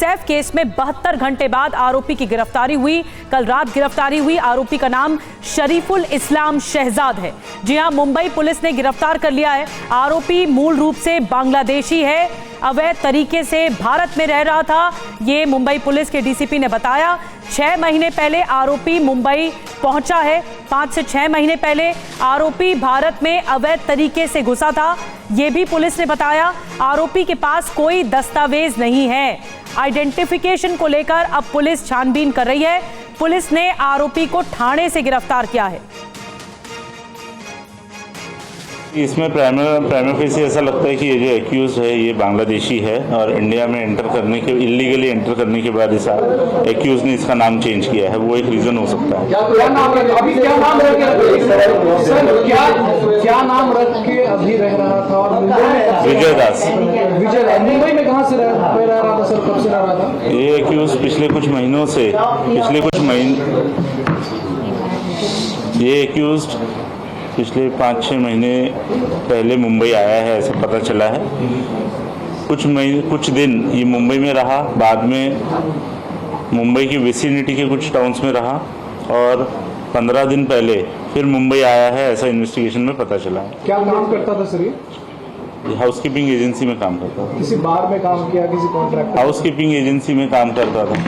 Saif case में 72 घंटे बाद आरोपी की गिरफ्तारी हुई। कल रात गिरफ्तारी हुई। आरोपी का नाम शरीफुल इस्लाम शहजाद है। जी हां, मुंबई पुलिस ने गिरफ्तार कर लिया है। आरोपी मूल रूप से बांग्लादेशी है, अवैध तरीके से भारत में रह रहा था, ये मुंबई पुलिस के डीसीपी ने बताया। 6 महीने पहले आरोपी मुंबई पहुंचा है। 5 से 6 महीने पहले आरोपी भारत में अवैध तरीके से घुसा था, ये भी पुलिस ने बताया। आरोपी के पास कोई दस्तावेज नहीं है। आइडेंटिफिकेशन को लेकर अब पुलिस छानबीन कर रही है। पुलिस ने आरोपी को ठाणे से गिरफ्तार किया है। इसमें प्राइमरी फेस ऐसा लगता है कि ये जो एक्यूज है ये बांग्लादेशी है और इंडिया में इलीगली एंटर करने के बाद इस एक्यूज ने इसका नाम चेंज किया है, वो एक रीजन हो सकता है। क्या नाम रख के अभी रह रहा था? और विजय दास। मुंबई में कहाँ से रह रहा था सर? कब से रह रहा था ये एक्यूज? पिछले कुछ महीनों से ये एक्यूज पिछले 5-6 महीने पहले मुंबई आया है, ऐसा पता चला है। कुछ दिन ये मुंबई में रहा, बाद में मुंबई की विसिनिटी के कुछ टाउन्स में रहा और 15 दिन पहले फिर मुंबई आया है, ऐसा इन्वेस्टिगेशन में पता चला है। क्या काम करता था सर ये? हाउसकीपिंग एजेंसी में काम करता था। किसी बार में काम किया, किसी कॉन्ट्रैक्ट? हाउसकीपिंग एजेंसी में काम करता था।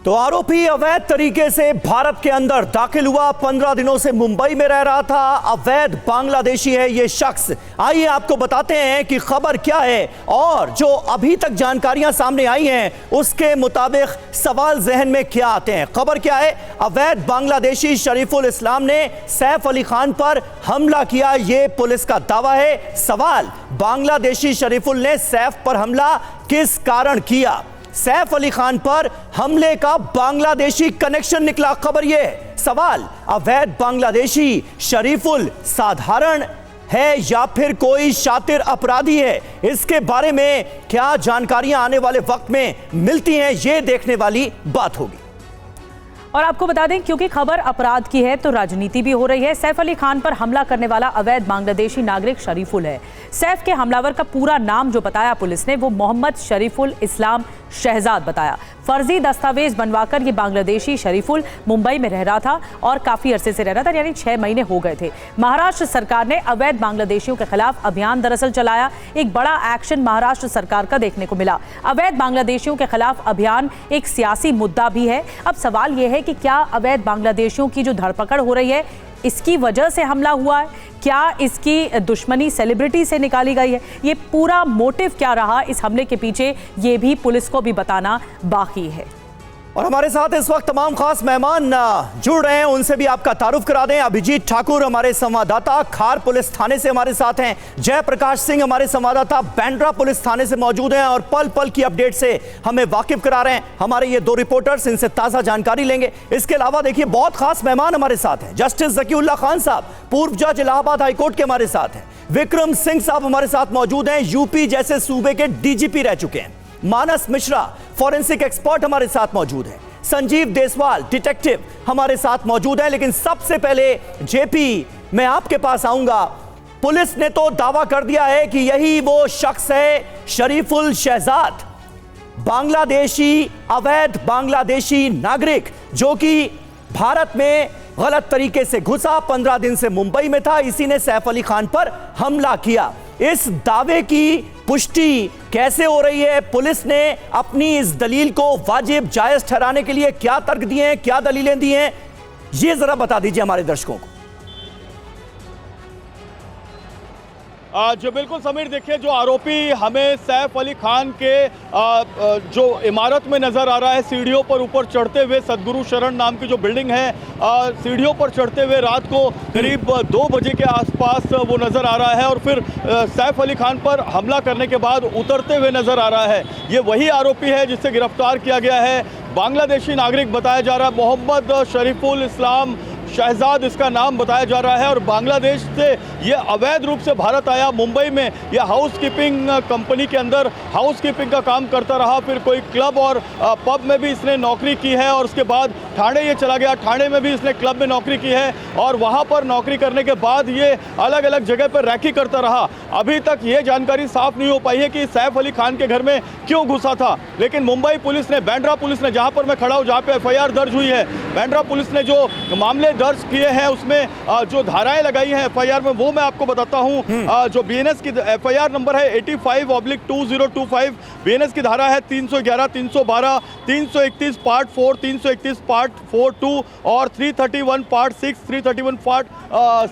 तो आरोपी अवैध तरीके से भारत के अंदर दाखिल हुआ, 15 दिनों से मुंबई में रह रहा था, अवैध बांग्लादेशी है ये शख्स। आइए आपको बताते हैं कि खबर क्या है और जो अभी तक जानकारियां सामने आई हैं उसके मुताबिक सवाल जहन में क्या आते हैं। खबर क्या है? अवैध बांग्लादेशी शरीफुल इस्लाम ने सैफ अली खान पर हमला किया, ये पुलिस का दावा है। सवाल, बांग्लादेशी शरीफुल ने सैफ पर हमला किस कारण किया? सैफ अली खान पर हमले का बांग्लादेशी कनेक्शन निकला। खबर यह सवाल, अवैध बांग्लादेशी शरीफुल साधारण है या फिर कोई शातिर अपराधी है? इसके बारे में क्या जानकारियां आने वाले वक्त में मिलती हैं, यह देखने वाली बात होगी। और आपको बता दें, क्योंकि खबर अपराध की है तो राजनीति भी हो रही है। सैफ अली खान पर हमला करने वाला अवैध बांग्लादेशी नागरिक शरीफुल है। सैफ के हमलावर का पूरा नाम जो बताया पुलिस ने, वो मोहम्मद शरीफुल इस्लाम शहजाद बताया। फर्जी दस्तावेज बनवाकर ये बांग्लादेशी शरीफुल मुंबई में रह रहा था और काफी अरसे से रह रहा था, यानी 6 महीने हो गए थे। महाराष्ट्र सरकार ने अवैध बांग्लादेशियों के खिलाफ अभियान दरअसल चलाया। एक बड़ा एक्शन महाराष्ट्र सरकार का देखने को मिला। अवैध बांग्लादेशियों के खिलाफ अभियान एक सियासी मुद्दा भी है। अब सवाल यह है कि क्या अवैध बांग्लादेशियों की जो धरपकड़ हो रही है इसकी वजह से हमला हुआ है? क्या इसकी दुश्मनी सेलिब्रिटी से निकाली गई है? ये पूरा मोटिव क्या रहा इस हमले के पीछे, ये भी पुलिस को भी बताना बाकी है। और हमारे साथ इस वक्त तमाम खास मेहमान जुड़ रहे हैं, उनसे भी आपका तारुफ करा दें। अभिजीत ठाकुर हमारे संवाददाता खार पुलिस थाने से हमारे साथ हैं। जयप्रकाश सिंह हमारे संवाददाता बैंड्रा पुलिस थाने से मौजूद हैं और पल पल की अपडेट से हमें वाकिफ करा रहे हैं। हमारे ये 2 रिपोर्टर्स, इनसे ताज़ा जानकारी लेंगे। इसके अलावा देखिए बहुत खास मेहमान हमारे साथ हैं। जस्टिस ज़कीउल्लाह खान साहब, पूर्व जज इलाहाबाद हाईकोर्ट के हमारे साथ हैं। विक्रम सिंह साहब हमारे साथ मौजूद हैं, यूपी जैसे सूबे के डीजीपी रह चुके हैं। मानस मिश्रा फॉरेंसिक एक्सपर्ट हमारे साथ मौजूद है। संजीव देसवाल डिटेक्टिव हमारे साथ मौजूद है। लेकिन सबसे पहले जेपी, मैं आपके पास आऊंगा। पुलिस ने तो दावा कर दिया है कि यही वो शख्स है शरीफुल शहजाद, बांग्लादेशी, अवैध बांग्लादेशी नागरिक जो कि भारत में गलत तरीके से घुसा, 15 दिन से मुंबई में था, इसी ने सैफ अली खान पर हमला किया। इस दावे की पुष्टि कैसे हो रही है? पुलिस ने अपनी इस दलील को वाजिब जायज ठहराने के लिए क्या तर्क दिए हैं, क्या दलीलें दी हैं, ये जरा बता दीजिए हमारे दर्शकों को। जो बिल्कुल समीर, देखिए जो आरोपी हमें सैफ अली खान के जो इमारत में नज़र आ रहा है, सीढ़ियों पर ऊपर चढ़ते हुए, सदगुरु शरण नाम की जो बिल्डिंग है, सीढ़ियों पर चढ़ते हुए रात को करीब 2 बजे के आसपास वो नज़र आ रहा है और फिर सैफ अली खान पर हमला करने के बाद उतरते हुए नज़र आ रहा है। ये वही आरोपी है जिसे गिरफ्तार किया गया है। बांग्लादेशी नागरिक बताया जा रहा है, मोहम्मद शरीफुल इस्लाम शहजाद इसका नाम बताया जा रहा है और बांग्लादेश से ये अवैध रूप से भारत आया। मुंबई में ये हाउसकीपिंग कंपनी के अंदर हाउसकीपिंग का काम करता रहा, फिर कोई क्लब और पब में भी इसने नौकरी की है और उसके बाद ठाणे ये चला गया। ठाणे में भी इसने क्लब में नौकरी की है और वहाँ पर नौकरी करने के बाद ये अलग अलग जगह पर रैकी करता रहा। अभी तक ये जानकारी साफ नहीं हो पाई है कि सैफ अली खान के घर में क्यों घुसा था, लेकिन मुंबई पुलिस ने, बांद्रा पुलिस ने, जहाँ पर मैं खड़ा हूँ, जहाँ पे FIR दर्ज हुई है, बांद्रा पुलिस ने जो मामले दर्ज किए हैं उसमें जो धाराएं लगाई हैं FIR में वो मैं आपको बताता हूँ। जो BNS की FIR नंबर है 85/2025, BNS की धारा है 311, 312, 331 पार्ट 4, 331 पार्ट 4(2) और 331 पार्ट 6, 331 पार्ट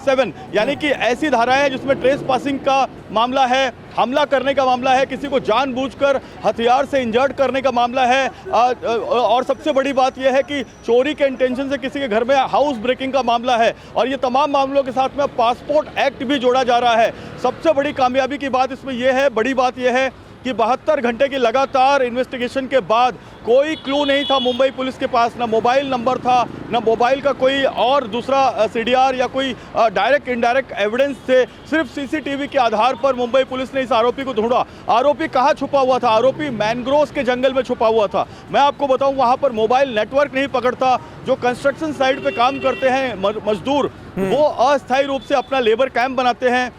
7, यानी कि ऐसी धाराएं हैं जिसमें ट्रेस पासिंग का मामला है, हमला करने का मामला है, किसी को जानबूझकर हथियार से इंजर्ड करने का मामला है और सबसे बड़ी बात यह है कि चोरी के इंटेंशन से किसी के घर में हाउस ब्रेकिंग का मामला है और ये तमाम मामलों के साथ में पासपोर्ट एक्ट भी जोड़ा जा रहा है। सबसे बड़ी कामयाबी की बात इसमें यह है, बड़ी बात यह है कि 72 घंटे की लगातार इन्वेस्टिगेशन के बाद कोई क्लू नहीं था मुंबई पुलिस के पास, ना मोबाइल नंबर था, ना मोबाइल का कोई और दूसरा CDR या कोई डायरेक्ट इनडायरेक्ट एविडेंस थे। सिर्फ CCTV के आधार पर मुंबई पुलिस ने इस आरोपी को ढूंढा। आरोपी कहाँ छुपा हुआ था? आरोपी मैनग्रोव्स के जंगल में छुपा हुआ था। मैं आपको बताऊं, वहाँ पर मोबाइल नेटवर्क नहीं पकड़ता। जो कंस्ट्रक्शन साइट पे काम करते हैं मजदूर, वो अस्थायी रूप से अपना लेबर कैंप बनाते हैं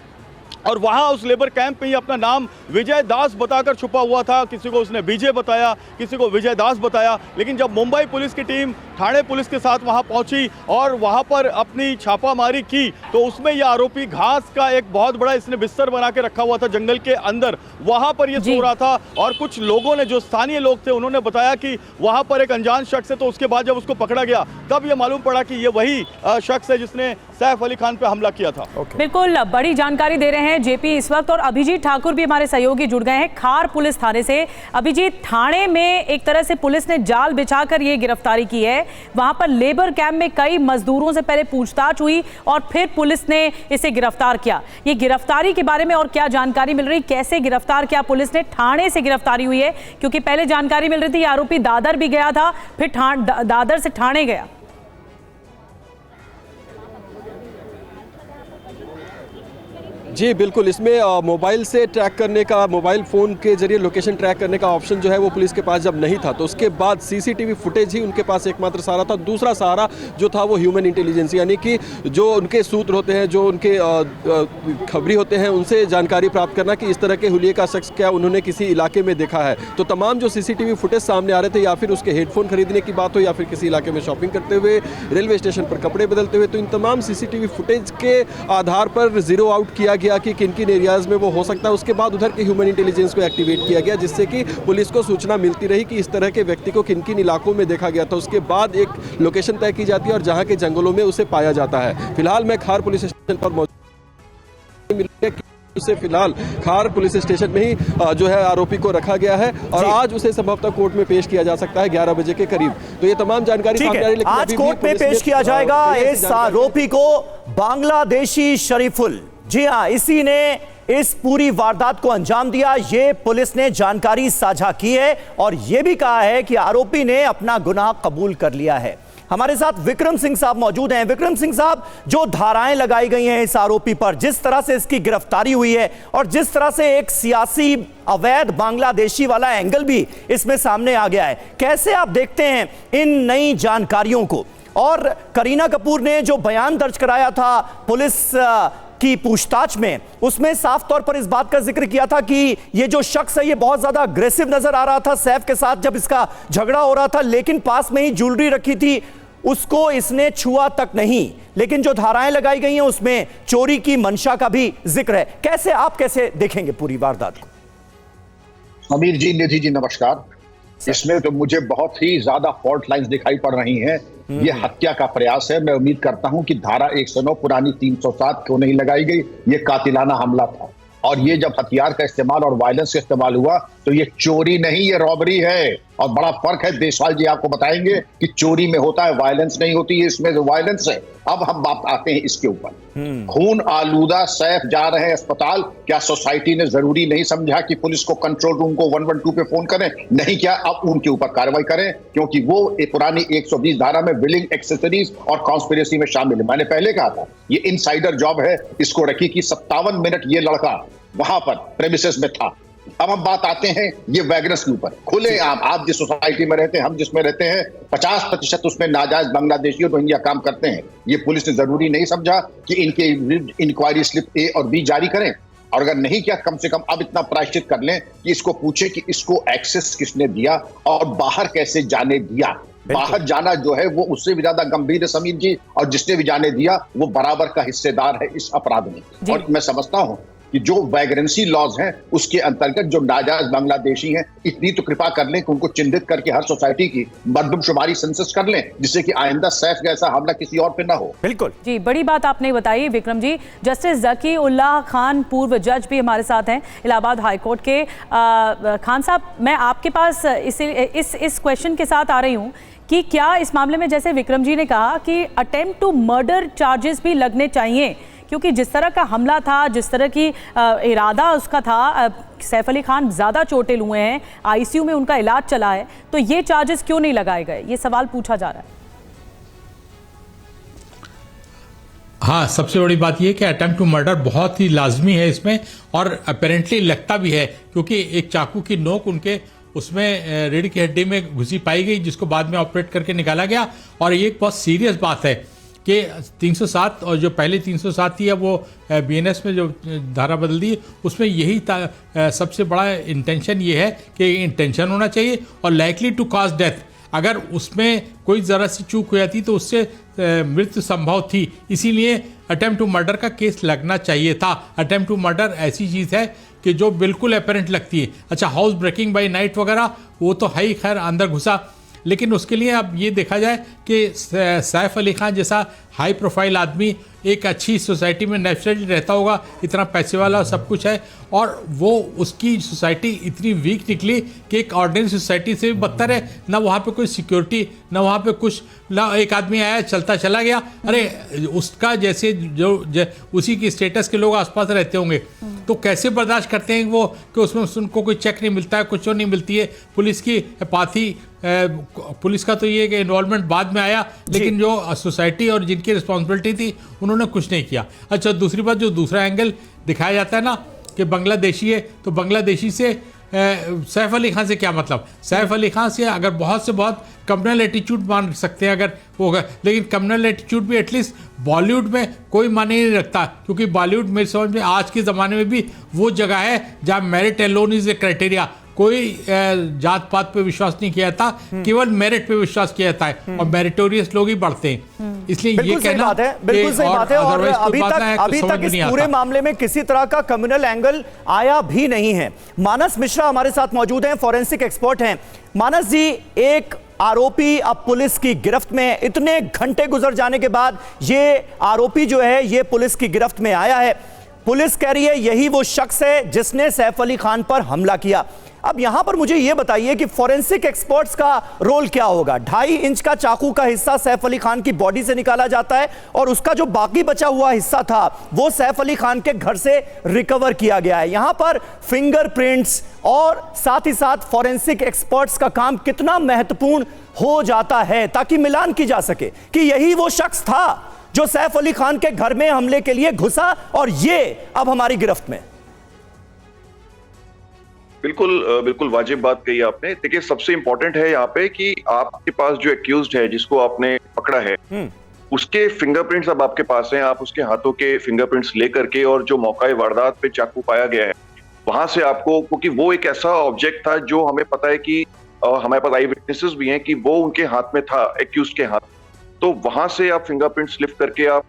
और वहाँ उस लेबर कैंप में ही अपना नाम विजय दास बताकर छुपा हुआ था। किसी को उसने विजय बताया, किसी को विजय दास बताया, लेकिन जब मुंबई पुलिस की टीम ठाणे पुलिस के साथ वहाँ पहुँची और वहाँ पर अपनी छापामारी की तो उसमें यह आरोपी घास का एक बहुत बड़ा इसने बिस्तर बना के रखा हुआ था जंगल के अंदर, वहाँ पर ये सो रहा था। और कुछ लोगों ने, जो स्थानीय लोग थे, उन्होंने बताया कि वहाँ पर एक अनजान शख्स है। तो उसके बाद जब उसको पकड़ा गया तब ये मालूम पड़ा कि ये वही शख्स है जिसने सैफ अली खान पे हमला किया था। बिल्कुल बड़ी जानकारी दे रहे हैं जेपी इस वक्त, और अभिजीत ठाकुर भी हमारे सहयोगी जुड़ गए हैं खार पुलिस थाने से। अभिजीत, थाने में एक तरह से पुलिस ने जाल बिछाकर ये गिरफ्तारी की है। वहां पर लेबर कैंप में कई मजदूरों से पहले पूछताछ हुई और फिर पुलिस ने इसे गिरफ्तार किया। ये गिरफ्तारी के बारे में और क्या जानकारी मिल रही, कैसे गिरफ्तार किया पुलिस ने? ठाणे से गिरफ्तारी हुई है, क्योंकि पहले जानकारी मिल रही थी आरोपी दादर भी गया था, फिर दादर से ठाणे गया। जी बिल्कुल, इसमें मोबाइल से ट्रैक करने का, मोबाइल फ़ोन के जरिए लोकेशन ट्रैक करने का ऑप्शन जो है वो पुलिस के पास जब नहीं था, तो उसके बाद CCTV फुटेज ही उनके पास एकमात्र सहारा था। दूसरा सहारा जो था वो ह्यूमन इंटेलिजेंस, यानी कि जो उनके सूत्र होते हैं, जो उनके खबरी होते हैं, उनसे जानकारी प्राप्त करना कि इस तरह के हुलिये का शख्स क्या उन्होंने किसी इलाके में देखा है। तो तमाम जो CCTV फुटेज सामने आ रहे थे, या फिर उसके हेडफोन खरीदने की बात हो, या फिर किसी इलाके में शॉपिंग करते हुए, रेलवे स्टेशन पर कपड़े बदलते हुए, तो इन तमाम CCTV फुटेज के आधार पर जीरो आउट किया गया कि किन किन एरियाज़ में वो हो सकता है। उसके बाद उधर के ह्यूमन इंटेलिजेंस को एक्टिवेट किया गया, जिससे कि पुलिस को सूचना मिलती रही कि इस तरह के व्यक्ति को किन किन इलाकों में देखा गया था। उसके बाद एक लोकेशन तय की जाती है और जहां के जंगलों में उसे पाया जाता है। फिलहाल मैं खार पुलिस स्टेशन पर मौजूद, उसे फिलहाल खार पुलिस स्टेशन में ही जो है आरोपी को रखा गया है और आज उसे संभवतः कोर्ट में पेश किया जा सकता है 11 बजे के करीब। तो ये तमाम जानकारी सामने आ रही है, लेकिन आज कोर्ट में पेश किया जाएगा इस आरोपी को, बांग्लादेशी शरीफुल। जी हाँ, इसी ने इस पूरी वारदात को अंजाम दिया, ये पुलिस ने जानकारी साझा की है और यह भी कहा है कि आरोपी ने अपना गुनाह कबूल कर लिया है। हमारे साथ विक्रम सिंह साहब मौजूद हैं। विक्रम सिंह साहब, जो धाराएं लगाई गई हैं इस आरोपी पर, जिस तरह से इसकी गिरफ्तारी हुई है और जिस तरह से एक सियासी अवैध बांग्लादेशी वाला एंगल भी इसमें सामने आ गया है, कैसे आप देखते हैं इन नई जानकारियों को? और करीना कपूर ने जो बयान दर्ज कराया था पुलिस की पूछताछ में, उसमें साफ तौर पर इस बात का जिक्र किया था कि ये जो शख्स है ये बहुत ज्यादा अग्रेसिव नजर आ रहा था सैफ के साथ जब इसका झगड़ा हो रहा था, लेकिन पास में ही ज्वेलरी रखी थी, उसको इसने छुआ तक नहीं। लेकिन जो धाराएं लगाई गई हैं उसमें चोरी की मंशा का भी जिक्र है। कैसे आप देखेंगे पूरी वारदात को? अमीर जी, निधि जी, नमस्कार। इसमें तो मुझे बहुत ही ज्यादा फॉल्ट लाइंस दिखाई पड़ रही हैं। ये हत्या का प्रयास है। मैं उम्मीद करता हूं कि धारा 109 पुरानी 307 क्यों नहीं लगाई गई। ये कातिलाना हमला था और ये जब हथियार का इस्तेमाल और वायलेंस का इस्तेमाल हुआ तो ये चोरी नहीं, ये रॉबरी है। और बड़ा फर्क है। देशपाल जी आपको बताएंगे कि चोरी में होता है, वायलेंस नहीं होती है, इसमें जो वायलेंस है। अब हम बात आते हैं इसके ऊपर। खून आलूदा सैफ जा रहे हैं अस्पताल। क्या सोसाइटी ने जरूरी नहीं समझा कि पुलिस को कंट्रोल रूम को 112 पे फोन करें? नहीं, क्या अब उनके ऊपर कार्रवाई करें, क्योंकि वो एक पुरानी 120 धारा में विलिंग एक्सेसरीज और कॉन्स्पिरेसी में शामिल है। मैंने पहले कहा था ये इनसाइडर जॉब है। इसको रखी कि 57 मिनट ये लड़का वहां पर प्रेमिसेस में था। अब हम बात आते हैं ये वैगनर्स के ऊपर। खुले आप जिस सोसाइटी में रहते हैं, हम जिसमें रहते हैं, 50% उसमें नाजायज बांग्लादेशी और रोहिंग्या काम करते हैं। ये पुलिस ने जरूरी नहीं समझा कि इनके इंक्वायरी स्लिप ए और बी जारी करें, और अगर नहीं किया कम से कम अब इतना प्रायश्चित कर लें कि इसको पूछे कि इसको एक्सेस किसने दिया और बाहर कैसे जाने दिया। बाहर जाना जो है वो उससे भी ज्यादा गंभीर है समीर जी, और जिसने भी जाने दिया वो बराबर का हिस्सेदार है इस अपराध में। और मैं समझता हूं कि जो वैग्रेंसी लॉज हैं उसके अंतर्गत जो नाजायज बांग्लादेशी हैं, इतनी तो कृपा कर लें कि उनको चिन्हित करके हर सोसाइटी की मरदमशुमारी सेंसस कर लें, जिससे कि आइंदा सैफ का ऐसा हमला किसी और पे ना हो। बिल्कुल जी, बड़ी बात आपने बताई विक्रम जी। जस्टिस जकी उल्लाह खान पूर्व जज भी हमारे साथ हैं इलाहाबाद हाईकोर्ट के। खान साहब, मैं आपके पास इस क्वेश्चन के साथ आ रही हूँ कि क्या इस मामले में, जैसे विक्रम जी ने कहा कि अटेम्प्ट टू मर्डर चार्जेस भी लगने चाहिए, क्योंकि जिस तरह का हमला था, जिस तरह की इरादा उसका था, सैफ अली खान ज़्यादा चोटिल हुए हैं, आईसीयू में उनका इलाज चला है, तो ये चार्जेस क्यों नहीं लगाए गए? ये सवाल पूछा जा रहा है। हाँ, सबसे बड़ी बात यह कि अटेम्प्ट टू मर्डर बहुत ही लाजमी है इसमें, और अपेरेंटली लगता भी है, क्योंकि एक चाकू की नोक उनके उसमें रीढ़ की हड्डी में घुसी पाई गई, जिसको बाद में ऑपरेट करके निकाला गया। और ये एक बहुत सीरियस बात है कि 307 और जो पहले 307 थी, अब वो बीएनएस में जो धारा बदल दी, उसमें यही सबसे बड़ा इंटेंशन ये है कि इंटेंशन होना चाहिए और लाइकली टू कॉज डेथ। अगर उसमें कोई ज़रा सी चूक हो जाती तो उससे मृत्यु संभव थी, इसीलिए अटेम्प्ट टू मर्डर का केस लगना चाहिए था। अटेम्प्ट टू मर्डर ऐसी चीज़ है कि जो बिल्कुल अपेरेंट लगती है। अच्छा, हाउस ब्रेकिंग बाय नाइट वगैरह वो तो है ही, खैर अंदर घुसा, लेकिन उसके लिए अब ये देखा जाए कि सैफ अली खान जैसा हाई प्रोफाइल आदमी एक अच्छी सोसाइटी में नेचुरली रहता होगा, इतना पैसे वाला सब कुछ है, और वो उसकी सोसाइटी इतनी वीक निकली कि एक ऑर्डिनरी सोसाइटी से भी बदतर है। ना वहाँ पे कोई सिक्योरिटी, ना वहाँ पे कुछ, ना एक आदमी आया चलता चला गया। अरे उसका जैसे जो उसी की स्टेटस के लोग आसपास रहते होंगे तो कैसे बर्दाश्त करते हैं वो कि उसमें उनको कोई चेक नहीं मिलता है, कुछ नहीं मिलती है। पुलिस की एपाथी, पुलिस का तो ये कि इन्वॉल्वमेंट बाद में आया, लेकिन जो सोसाइटी और जिनकी रिस्पॉन्सिबिलिटी थी उन्होंने कुछ नहीं किया। अच्छा, दूसरी बात, जो दूसरा एंगल दिखाया जाता है ना कि बांग्लादेशी है, तो बांग्लादेशी से सैफ अली खान से क्या मतलब? सैफ अली खान से अगर बहुत से बहुत कम्युनल एटीट्यूड मान सकते हैं अगर वो होगा, लेकिन कम्युनल एटीट्यूड भी एटलीस्ट बॉलीवुड में कोई माने नहीं रखता, क्योंकि बॉलीवुड मेरे समझ में आज के ज़माने में भी वो जगह है जहाँ merit alone is a criteria. कोई जात पात पे विश्वास नहीं किया जाता, केवल मेरिट पे विश्वास किया जाता है, और मेरिटोरियस लोग ही बढ़ते हैं। इसलिए ये कहना बात है, बिल्कुल सही बात है। और अभी तक इस पूरे मामले में किसी तरह का कम्युनल एंगल आया भी नहीं है। मानस मिश्रा हमारे साथ मौजूद हैं, फॉरेंसिक एक्सपर्ट हैं। मानस जी, एक आरोपी अब पुलिस की गिरफ्त में है। इतने घंटे गुजर जाने के बाद ये आरोपी जो है ये पुलिस की गिरफ्त में आया है। पुलिस कह रही है यही वो शख्स है जिसने सैफ अली खान पर हमला किया। अब यहां पर मुझे यह बताइए कि फॉरेंसिक एक्सपर्ट्स का रोल क्या होगा? 2.5 इंच का चाकू का हिस्सा सैफ अली खान की बॉडी से निकाला जाता है, और उसका जो बाकी बचा हुआ हिस्सा था वो सैफ अली खान के घर से रिकवर किया गया है। यहां पर फिंगरप्रिंट्स और साथ ही साथ फॉरेंसिक एक्सपर्ट्स का काम कितना महत्वपूर्ण हो जाता है, ताकि मिलान की जा सके कि यही वो शख्स था जो सैफ अली खान के घर में हमले के लिए घुसा और ये अब हमारी गिरफ्त में। बिल्कुल वाजिब बात कही आपने। देखिए, सबसे इंपॉर्टेंट है यहाँ पे कि आपके पास जो एक्यूज्ड है, जिसको आपने पकड़ा है, उसके फिंगरप्रिंट्स अब आपके पास हैं। आप उसके हाथों के फिंगरप्रिंट्स लेकर के, और जो मौका वारदात पे चाकू पाया गया है वहां से आपको, क्योंकि वो एक ऐसा ऑब्जेक्ट था जो हमें पता है कि हमारे पास आई विटनेसेस भी हैं कि वो उनके हाथ में था, एक्यूज्ड के हाथ, तो वहां से आप फिंगरप्रिंट्स लिफ्ट करके आप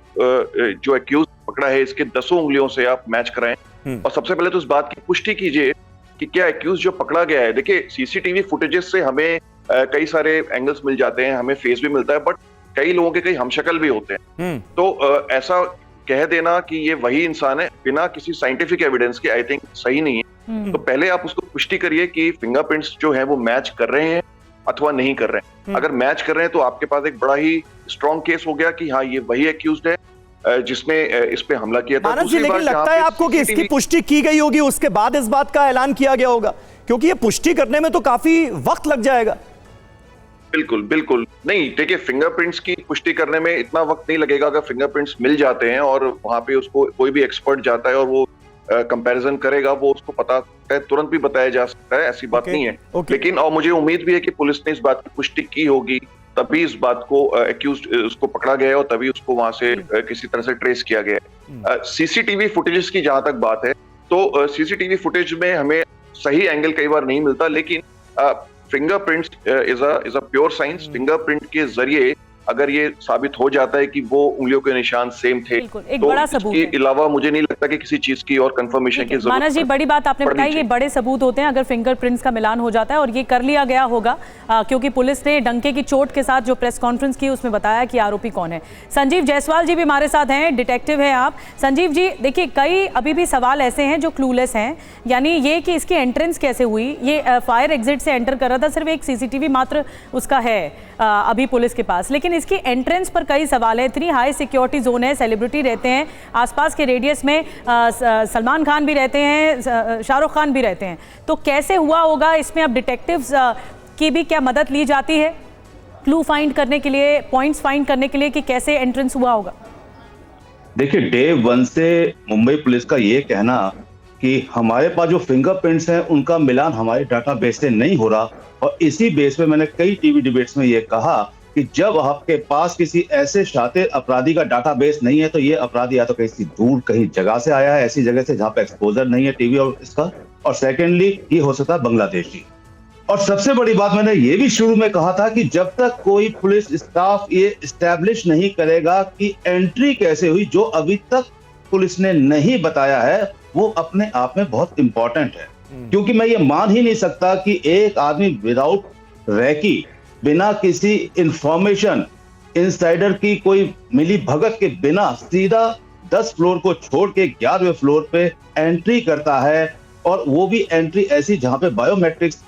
जो एक्यूज पकड़ा है इसके 10 उंगलियों से आप मैच कराएं। और सबसे पहले तो इस बात की पुष्टि कीजिए कि क्या एक्यूज जो पकड़ा गया है, देखिए सीसीटीवी फुटेजेस से हमें कई सारे एंगल्स मिल जाते हैं, हमें फेस भी मिलता है, बट कई लोगों के कई हमशक्ल भी होते हैं। तो ऐसा कह देना कि ये वही इंसान है बिना किसी साइंटिफिक एविडेंस के, आई थिंक सही नहीं है। तो पहले आप उसको पुष्टि करिए कि फिंगरप्रिंट्स जो है वो मैच कर रहे हैं, अथवा नहीं कर रहे हैं। अगर मैच कर रहे हैं तो आपके पास एक बड़ा ही स्ट्रॉन्ग केस हो गया कि हाँ ये वही एक्यूज्ड है जिसने इस पे हमला किया था। मानस जी, लेकिन लगता है आपको कि इसकी पुष्टि की गई होगी, उसके बाद इस बात का ऐलान किया गया होगा, क्योंकि ये पुष्टि करने में तो काफी वक्त लग जाएगा। बिल्कुल बिल्कुल नहीं, देखिए फिंगरप्रिंट्स की पुष्टि करने में इतना वक्त नहीं लगेगा। अगर फिंगरप्रिंट्स मिल जाते हैं और वहां पे उसको कोई भी एक्सपर्ट जाता है और वो कंपैरिजन करेगा, वो उसको पता है, तुरंत भी बताया जा सकता है, ऐसी बात नहीं है। लेकिन और मुझे उम्मीद भी है कि पुलिस ने इस बात की पुष्टि की होगी, तभी इस बात को एक्यूज्ड उसको पकड़ा गया और तभी उसको वहां से किसी तरह से ट्रेस किया गया। सीसीटीवी फुटेजेस की जहां तक बात है तो सीसीटीवी फुटेज में हमें सही एंगल कई बार नहीं मिलता, लेकिन fingerprints is a pure science. Fingerprint के जरिए अगर ये साबित हो जाता है कि वो उंगलियों के निशान सेम थे, एक तो बड़ा सबूत इसके अलावा मुझे नहीं लगता कि किसी चीज की और कंफर्मेशन की जरूरत मानस जी, बड़ी बात आपने बताई, ये बड़े सबूत होते हैं अगर फिंगरप्रिंट्स का मिलान हो जाता है, और ये कर लिया गया होगा क्योंकि पुलिस ने डंके की चोट के साथ जो प्रेस कॉन्फ्रेंस की उसमें बताया कि आरोपी कौन है। संजीव जायसवाल जी भी हमारे साथ हैं, डिटेक्टिव हैं आप। संजीव जी, देखिए कई अभी भी सवाल ऐसे हैं जो क्लूलेस हैं, यानी ये कि इसकी एंट्रेंस कैसे हुई, ये फायर एग्जिट से एंटर कर रहा था, सिर्फ एक सीसीटीवी मात्र उसका है अभी पुलिस के पास, लेकिन इसकी एंट्रेंस पर कई सवाल है। इतनी हाई सिक्योरिटी जोन है, सेलिब्रिटी रहते हैं आसपास के रेडियस में, सलमान खान भी रहते हैं, शाहरुख खान भी रहते हैं, तो कैसे हुआ होगा? इसमें अब डिटेक्टिव्स की भी क्या मदद ली जाती है क्लू फाइंड करने के लिए, पॉइंट्स फाइंड करने के लिए, कि कैसे एंट्रेंस हुआ होगा? देखिए, डे वन से मुंबई पुलिस का ये कहना कि हमारे पास जो फिंगरप्रिंट्स हैं उनका मिलान हमारे डाटाबेस से नहीं हो रहा, और इसी बेस पे मैंने कई टीवी डिबेट्स में ये कहा कि जब आपके पास किसी ऐसे शातिर अपराधी का डाटाबेस नहीं है तो ये अपराधी या तो कहीं दूर कहीं जगह से आया है, ऐसी जगह से जहां पे एक्सपोजर नहीं है टीवी और इसका, और सेकेंडली ये हो सकता है बांग्लादेशी। और सबसे बड़ी बात मैंने ये भी शुरू में कहा था कि जब तक कोई पुलिस स्टाफ ये एस्टैब्लिश नहीं करेगा कि एंट्री कैसे हुई, जो अभी तक पुलिस ने नहीं बताया है, वो अपने आप में बहुत इंपॉर्टेंट है। क्योंकि मैं ये मान ही नहीं सकता कि एक आदमी विदाउट रैकी, बिना किसी इंफॉर्मेशन, इनसाइडर की कोई मिली भगत के बिना सीधा 10 फ्लोर को छोड़ के 11वें फ्लोर पे एंट्री करता है, और वो भी एंट्री ऐसी जहां पे बायोमेट्रिक्स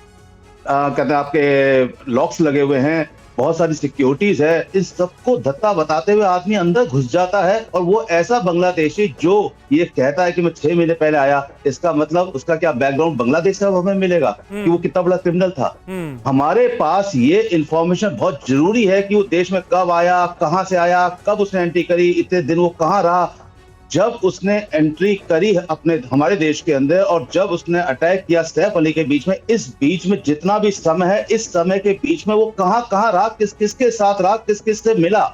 कहते हैं आपके लॉक्स लगे हुए हैं, बहुत सारी सिक्योरिटीज है, इस सबको धक्का बताते हुए आदमी अंदर घुस जाता है। और वो ऐसा बांग्लादेशी जो ये कहता है कि मैं 6 महीने पहले आया, इसका मतलब उसका क्या बैकग्राउंड बांग्लादेश का हमें मिलेगा कि वो कितना बड़ा क्रिमिनल था। हमारे पास ये इंफॉर्मेशन बहुत जरूरी है कि वो देश में कब आया, कहां से आया, कब उसने एंट्री करी, इतने दिन वो कहां रहा, जब उसने एंट्री करी अपने हमारे देश के अंदर, और जब उसने अटैक किया सैफ अली के बीच में, इस बीच में जितना भी समय है, इस समय के बीच में वो कहां कहां रहा, किस किस के साथ रहा, किस किस से मिला,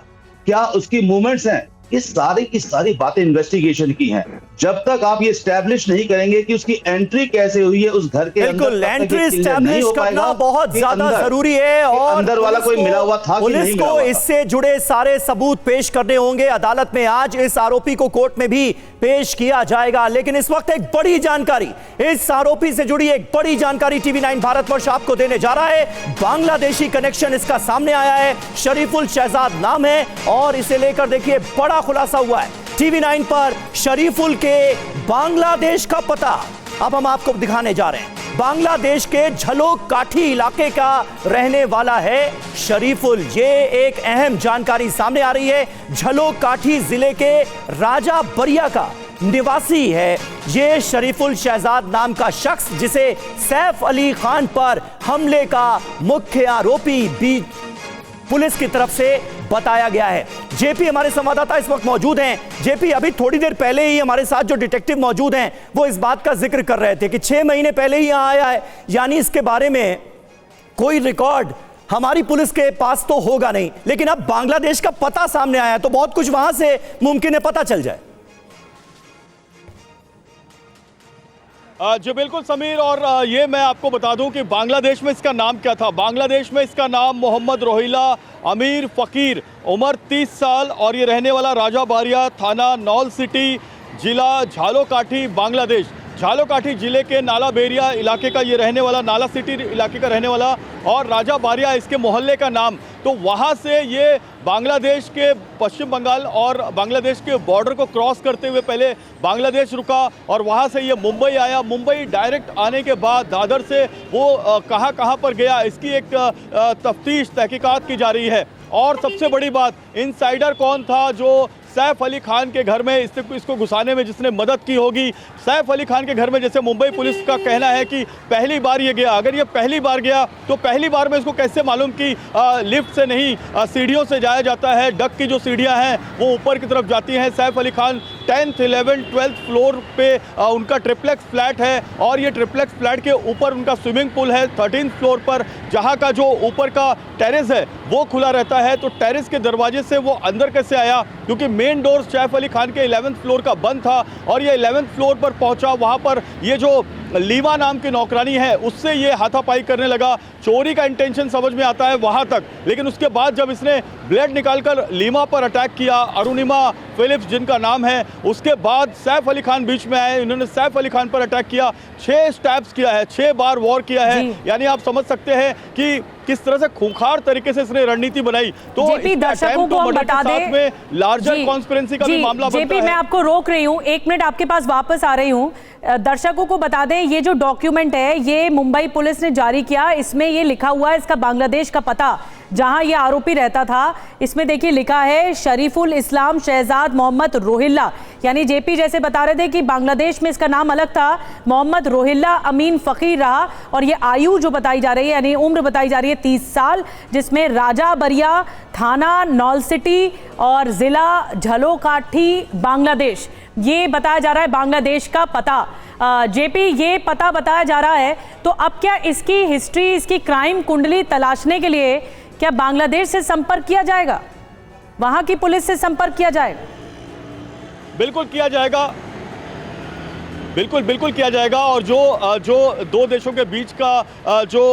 क्या उसकी मूवमेंट्स हैं, ये सारी की सारी बातें इन्वेस्टिगेशन की हैं। जब तक आप ये एस्टैब्लिश नहीं करेंगे कि उसकी एंट्री कैसे हुई है उस घर के अंदर, बिल्कुल एंट्री एस्टैब्लिश करना बहुत ज्यादा जरूरी है, और अंदर वाला कोई मिला हुआ था कि नहीं पुलिस मिला को हुआ था। इससे जुड़े सारे सबूत पेश करने होंगे अदालत में। आज इस आरोपी को कोर्ट में भी पेश किया जाएगा, लेकिन इस वक्त एक बड़ी जानकारी, इस आरोपी से जुड़ी एक बड़ी जानकारी टीवी 9 भारतवर्ष आपको देने जा रहा है। बांग्लादेशी कनेक्शन इसका सामने आया है, शरीफुल शहजाद नाम है, और इसे लेकर देखिए बड़ा खुलासा हुआ है टीवी 9 पर। शरीफुल के बांग्लादेश का पता अब हम आपको दिखाने जा रहे हैं। बांग्लादेश के झलोक काठी इलाके का रहने वाला है शरीफुल। ये एक अहम जानकारी सामने आ रही है। झलोक काठी जिले के राजा बरिया का निवासी है ये शरीफुल शहजाद नाम का शख्स, जिसे सैफ अली खान पर हमले का मुख्य आरोपी भी पुलिस की तरफ से बताया गया है। जेपी हमारे संवाददाता इस वक्त मौजूद हैं। जेपी, अभी थोड़ी देर पहले ही हमारे साथ जो डिटेक्टिव मौजूद हैं वो इस बात का जिक्र कर रहे थे कि 6 महीने पहले ही यहां आया है, यानी इसके बारे में कोई रिकॉर्ड हमारी पुलिस के पास तो होगा नहीं, लेकिन अब बांग्लादेश का पता सामने आया तो बहुत कुछ वहां से मुमकिन है पता चल जाए। जी बिल्कुल समीर, और ये मैं आपको बता दूं कि बांग्लादेश में इसका नाम क्या था। बांग्लादेश में इसका नाम मोहम्मद रोहिला अमीर फ़कीर, उम्र 30 साल, और ये रहने वाला राजा बारिया, थाना नौल सिटी, जिला झालोकाठी, बांग्लादेश। झालोकाठी जिले के नाला बेरिया इलाके का ये रहने वाला, नाला सिटी इलाके का रहने वाला, और राजा बारिया इसके मोहल्ले का नाम। तो वहाँ से ये बांग्लादेश के पश्चिम बंगाल और बांग्लादेश के बॉर्डर को क्रॉस करते हुए पहले बांग्लादेश रुका और वहाँ से ये मुंबई आया। मुंबई डायरेक्ट आने के बाद दादर से वो कहाँ पर गया, इसकी एक तफ्तीश तहकीकात की जा रही है। और सबसे बड़ी बात, इनसाइडर कौन था जो सैफ अली खान के घर में इसको घुसाने में जिसने मदद की होगी। सैफ अली खान के घर में जैसे मुंबई पुलिस का कहना है कि पहली बार ये गया, अगर ये पहली बार गया तो पहली बार में इसको कैसे मालूम कि लिफ्ट से नहीं सीढ़ियों से जाया जाता है। डक की जो सीढ़ियां हैं वो ऊपर की तरफ जाती हैं। Saif Ali Khan 10th, 11th, 12th floor पे उनका ट्रिप्लेक्स फ्लैट है और ये ट्रिप्लेक्स फ्लैट के ऊपर उनका स्विमिंग पूल है। 13th फ्लोर पर जहाँ का जो ऊपर का टेरेस है वो खुला रहता है। तो टेरेस के दरवाजे से वो अंदर कैसे आया, क्योंकि मेन डोर सैफ अली खान के 11th फ्लोर का बंद था और ये 11th फ्लोर पर पहुंचा। वहां पर ये जो लीमा नाम की नौकरानी है उससे ये हाथापाई करने लगा। चोरी का इंटेंशन समझ में आता है वहां तक, लेकिन उसके बाद जब इसने ब्लेड निकालकर लीमा पर अटैक किया, अरुणिमा फिलिप्स जिनका नाम है, उसके बाद सैफ अली खान बीच में आए। इन्होंने सैफ अली खान पर अटैक किया, 6 स्टैब्स किया है, 6 बार वॉर किया है। यानी आप समझ सकते हैं कि किस तरह से खूंखार तरीके से इसने रणनीति बनाई। तो जेपी, दर्शकों को हम बता दें, लार्जर कॉन्स्पिरेंसी का भी मामला बनता है। जेपी, मैं आपको रोक रही हूँ, 1 मिनट आपके पास वापस आ रही हूँ। दर्शकों को बता दें, ये जो डॉक्यूमेंट है ये मुंबई पुलिस ने जारी किया। इसमें ये लिखा हुआ है इसका बांग्लादेश का पता, जहां ये आरोपी रहता था। इसमें देखिए लिखा है शरीफुल इस्लाम शहजाद मोहम्मद रोहिल्ला। यानी जेपी जैसे बता रहे थे कि बांग्लादेश में इसका नाम अलग था, मोहम्मद रोहिल्ला अमीन फकीर रहा। और ये आयु जो बताई जा रही है, यानी उम्र बताई जा रही है 30 साल, जिसमें राजा बरिया, थाना नॉल सिटी और जिला झलोकाठी बांग्लादेश, ये बताया जा रहा है बांग्लादेश का पता। जेपी, ये पता बताया जा रहा है, तो अब क्या इसकी हिस्ट्री, इसकी क्राइम कुंडली तलाशने के लिए क्या बांग्लादेश से संपर्क किया जाएगा, वहां की पुलिस से संपर्क किया जाएगा? बिल्कुल किया जाएगा, बिल्कुल किया जाएगा। और जो दो देशों के बीच का जो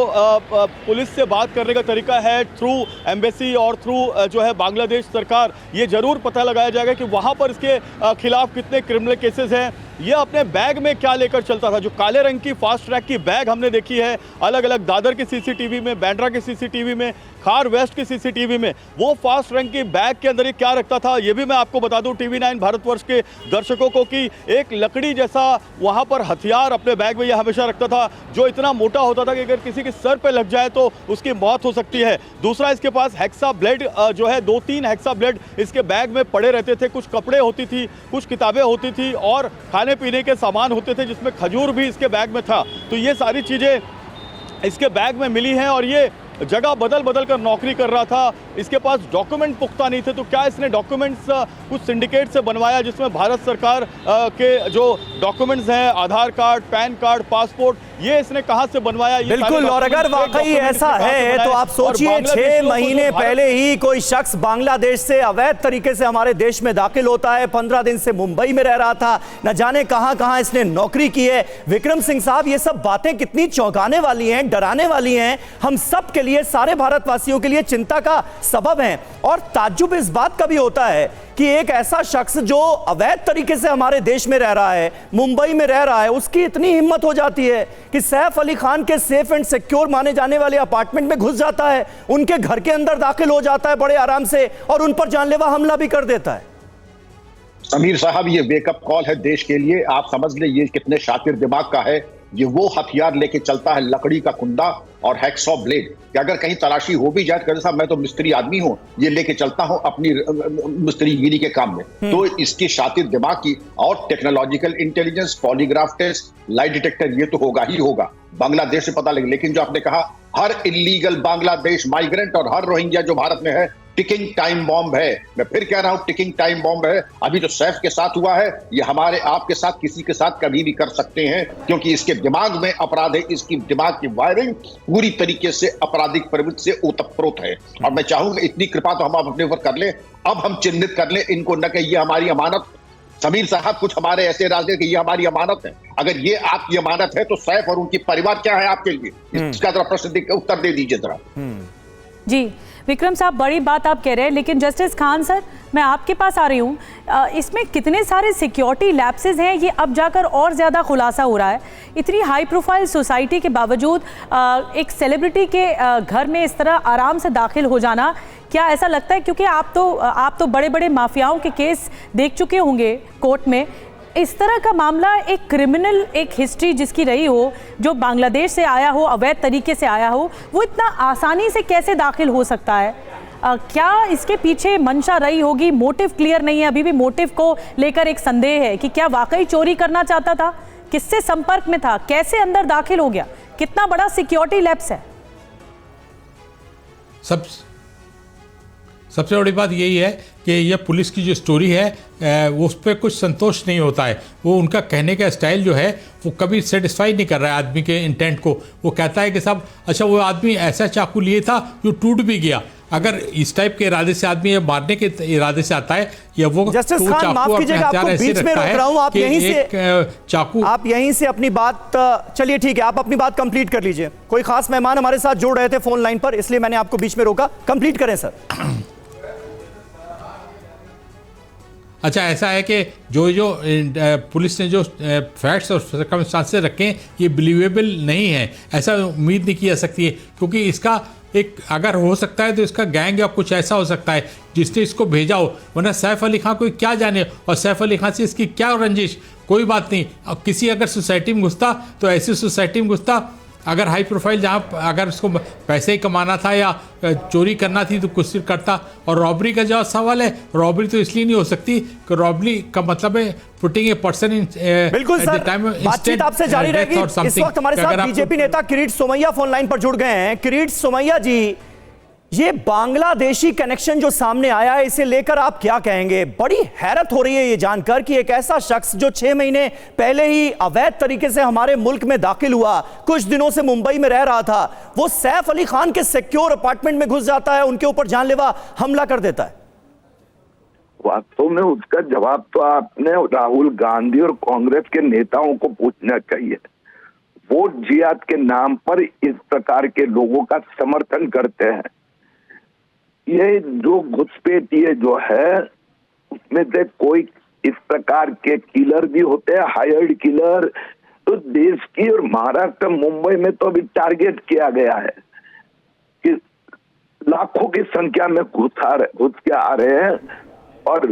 पुलिस से बात करने का तरीका है, थ्रू एम्बेसी और थ्रू जो है बांग्लादेश सरकार, ये जरूर पता लगाया जाएगा कि वहाँ पर इसके खिलाफ कितने क्रिमिनल केसेस हैं। ये अपने बैग में क्या लेकर चलता था। जो काले रंग की फास्ट ट्रैक की बैग हमने देखी है अलग अलग दादर की सीसीटीवी में, बांद्रा की सीसीटीवी में, खार वेस्ट की सीसीटीवी में, वो फास्ट रंग की बैग के अंदर ये क्या रखता था ये भी मैं आपको बता दूं TV9 भारतवर्ष के दर्शकों को कि एक लकड़ी जैसा वहां पर हथियार अपने बैग में ये हमेशा रखता था, जो इतना मोटा होता था कि अगर किसी के सर पे लग जाए तो उसकी मौत हो सकती है। दूसरा, इसके पास हेक्सा ब्लेड जो है 2-3 हेक्सा ब्लेड इसके बैग में पड़े रहते थे। कुछ कपड़े होती थी, कुछ किताबें होती थी और खाने पीने के सामान होते थे, जिसमें खजूर भी इसके बैग में था। तो ये सारी चीज़ें इसके बैग में मिली हैं और ये जगह बदल कर नौकरी कर रहा था। इसके पास डॉक्यूमेंट पुख्ता नहीं थे, तो क्या इसने डॉक्यूमेंट्स कुछ सिंडिकेट से बनवाया जिसमें भारत सरकार के जो डॉक्यूमेंट्स हैं, आधार कार्ड, पैन कार्ड, पासपोर्ट, ये इसने कहां से बनवाया? बिल्कुल। और अगर वाकई ऐसा है तो आप सोचिए 6 महीने पहले ही कोई शख्स बांग्लादेश से अवैध तरीके से हमारे देश में दाखिल होता है, 15 दिन से मुंबई में रह रहा था, न जाने कहां इसने नौकरी की है। विक्रम सिंह साहब, ये सब बातें कितनी चौंकाने वाली हैं, डराने वाली हैं, हम सब के लिए, सारे भारतवासियों के लिए चिंता का सबब हैं। और ताज्जुब इस बात का भी होता है कि एक ऐसा शख्स जो अवैध तरीके से हमारे देश में रह रहा है, मुंबई में रह रहा है, उसकी इतनी हिम्मत हो जाती है कि सैफ अली खान के सेफ एंड सिक्योर माने जाने वाले अपार्टमेंट में घुस जाता है, उनके घर के अंदर दाखिल हो जाता है बड़े आराम से और उन पर जानलेवा हमला भी कर देता है। समीर साहब, ये वेकअप कॉल है देश के लिए। आप समझ ले ये कितने शातिर दिमाग का है। ये वो हथियार लेके चलता है, लकड़ी का कुंदा और हैक्सॉ ब्लेड, कि अगर कहीं तलाशी हो भी जाए तो साहब मैं तो मिस्त्री आदमी हूं, ये लेके चलता हूं अपनी मिस्त्रीगिरी के काम में। तो इसकी शातिर दिमाग की और technological intelligence, polygraph test, lie detector, ये तो होगा ही होगा, बांग्लादेश से पता लगे। लेकिन जो आपने कहा, हर इलीगल बांग्लादेश माइग्रेंट और हर रोहिंग्या जो भारत में है, टिकिंग टाइम बॉम्ब है। मैं फिर कह रहा हूं, टिकिंग टाइम बॉम्ब है। अभी जो सैफ के साथ हुआ है, ये हमारे आपके साथ, किसी के साथ कभी भी कर सकते हैं, क्योंकि इसके दिमाग में अपराध है, इसकी दिमाग की वायरिंग पूरी तरीके से आपराधिक प्रवृत्ति से ओतप्रोत है। और मैं चाहूंगा इतनी कृपा तो हम अपने ऊपर कर लें, अब हम चिन्हित कर लें इनको, न कि ये हमारी अमानत। समीर साहब, कुछ हमारे ऐसे राजनीतिक कि ये हमारी अमानत है। अगर ये आपकी अमानत है तो सैफ और उनकी परिवार क्या है आपके लिए, इसका जरा प्रश्न उत्तर दे दीजिए जरा। जी विक्रम साहब, बड़ी बात आप कह रहे हैं, लेकिन जस्टिस खान सर, मैं आपके पास आ रही हूँ। इसमें कितने सारे सिक्योरिटी लैप्सेस हैं, ये अब जाकर और ज़्यादा खुलासा हो रहा है। इतनी हाई प्रोफाइल सोसाइटी के बावजूद एक सेलिब्रिटी के घर में इस तरह आराम से दाखिल हो जाना, क्या ऐसा लगता है, क्योंकि आप तो बड़े बड़े माफियाओं के केस देख चुके होंगे कोर्ट में, इस तरह का मामला, एक क्रिमिनल, एक हिस्ट्री जिसकी रही हो, जो बांग्लादेश से आया हो, अवैध तरीके से आया हो, वो इतना आसानी से कैसे दाखिल हो सकता है? क्या इसके पीछे मंशा रही होगी? मोटिव क्लियर नहीं है, अभी भी मोटिव को लेकर एक संदेह है कि क्या वाकई चोरी करना चाहता था, किससे संपर्क में था, कैसे अंदर दाखिल हो गया, कितना बड़ा सिक्योरिटी लैप्स है? सबसे बड़ी बात यही है कि यह पुलिस की जो स्टोरी है वो उस पर कुछ संतोष नहीं होता है। वो उनका कहने का स्टाइल जो है वो कभी सेटिस्फाई नहीं कर रहा है आदमी के इंटेंट को। वो कहता है कि साहब अच्छा वो आदमी ऐसा चाकू लिए था जो टूट भी गया। अगर इस टाइप के इरादे से आदमी मारने के इरादे से आता है या वो जस्टिस खान, माफ कीजिएगा, आपको बीच में रोक रहा हूं, आप यहीं से चाकू, आप यहीं से अपनी बात, चलिए ठीक है, आप अपनी बात कंप्लीट कर लीजिए। कोई खास मेहमान हमारे साथ जुड़ रहे थे फोन लाइन पर, इसलिए मैंने आपको बीच में रोका। कंप्लीट करें सर। अच्छा, ऐसा है कि जो पुलिस ने जो फैक्ट्स और सर्कमस्टांसेस रखे हैं ये बिलीवेबल नहीं है, ऐसा उम्मीद नहीं की जा सकती है, क्योंकि इसका एक अगर हो सकता है तो इसका गैंग या कुछ ऐसा हो सकता है जिसने इसको भेजा हो, वरना सैफ अली खान कोई क्या जाने, और सैफ अली खान से इसकी क्या रंजिश, कोई बात नहीं। अब किसी अगर सोसाइटी में घुसता तो ऐसी सोसाइटी में घुसता, अगर हाई प्रोफाइल जहाँ अगर उसको पैसे ही कमाना था या चोरी करना थी तो कुछ करता। और रॉबरी का जो सवाल है, रॉबरी तो इसलिए नहीं हो सकती कि रॉबरी का मतलब है पुटिंग ए पर्सन इन, बिल्कुल सर, बातचीत आपसे जारी रहेगी। इस वक्त हमारे साथ बीजेपी नेता किरीट सोमैया फोन लाइन पर जुड़ गए हैं। किरीट सोमैया जी, ये बांग्लादेशी कनेक्शन जो सामने आया है, इसे लेकर आप क्या कहेंगे? बड़ी हैरत हो रही है ये जानकर कि एक ऐसा शख्स जो 6 महीने पहले ही अवैध तरीके से हमारे मुल्क में दाखिल हुआ, कुछ दिनों से मुंबई में रह रहा था, वो सैफ अली खान के सिक्योर अपार्टमेंट में घुस जाता है, उनके ऊपर जानलेवा हमला कर देता है। वास्तव में उसका जवाब तो आपने राहुल गांधी और कांग्रेस के नेताओं को पूछना चाहिए। वोट जिहाद के नाम पर इस प्रकार के लोगों का समर्थन करते हैं। ये जो घुसपैठिए जो है उसमें से कोई इस प्रकार के किलर भी होते हैं, हायर्ड किलर। तो देश की और महाराष्ट्र मुंबई में तो अभी टारगेट किया गया है कि लाखों की संख्या में घुस के आ रहे हैं। और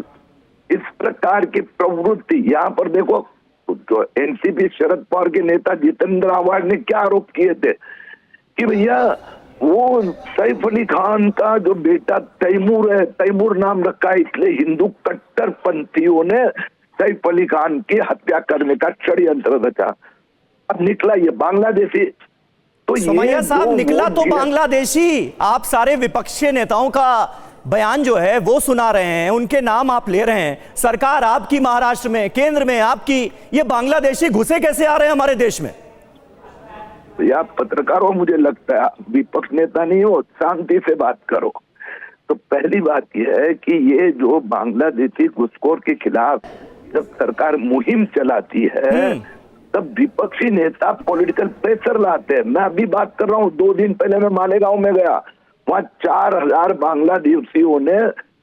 इस प्रकार की प्रवृत्ति यहाँ पर देखो, जो एनसीपी शरद पवार के नेता जितेंद्र आव्हाड ने क्या आरोप किए थे कि भैया वो सैफ अली खान का जो बेटा तैमूर है, तैमूर नाम रखा है, इसलिए हिंदू कट्टरपंथियों ने सैफ अली खान की हत्या करने का षड्यंत्र रचा। अब निकला ये बांग्लादेशी। तो सोमैया साहब, निकला तो बांग्लादेशी। आप सारे विपक्षी नेताओं का बयान जो है वो सुना रहे हैं, उनके नाम आप ले रहे हैं। सरकार आपकी महाराष्ट्र में, केंद्र में आपकी, ये बांग्लादेशी घुसे कैसे आ रहे हैं हमारे देश में? या पत्रकार हो, मुझे लगता है विपक्ष नेता नहीं हो, शांति से बात करो। तो पहली बात यह है कि ये जो बांग्लादेशी घुसखोर के खिलाफ जब सरकार मुहिम चलाती है तब विपक्षी नेता पॉलिटिकल प्रेशर लाते हैं। मैं अभी बात कर रहा हूँ, 2 दिन पहले मैं मालेगांव में गया, वहां 4000 बांग्लादेशियों ने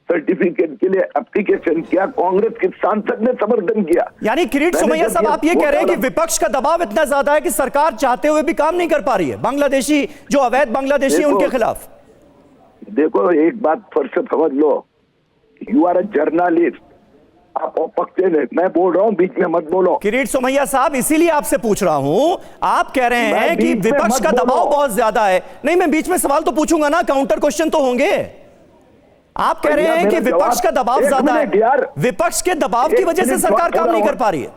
सर्टिफिकेट के लिए एप्लीकेशन किया, कांग्रेस के सांसद ने समर्थन किया। यानी किरीट सोमैया साहब, आप ये कह रहे हैं कि विपक्ष का दबाव इतना ज्यादा है कि सरकार चाहते हुए भी काम नहीं कर पा रही है बांग्लादेशी, जो अवैध बांग्लादेशी उनके खिलाफ? देखो, एक बात फिर से समझ लो, यू आर अ जर्नलिस्ट, आप पक्के नहीं, मैं बोल रहा हूँ, बीच में मत बोलो। किरीट सोमैया साहब, इसीलिए आपसे पूछ रहा हूं, आप कह रहे हैं कि विपक्ष का दबाव बहुत ज्यादा है। नहीं, मैं बीच में सवाल तो पूछूंगा ना, काउंटर क्वेश्चन तो होंगे। आप कह रहे हैं कि विपक्ष का दबाव ज्यादा है, विपक्ष के दबाव की वजह से सरकार काम नहीं कर पा रही है।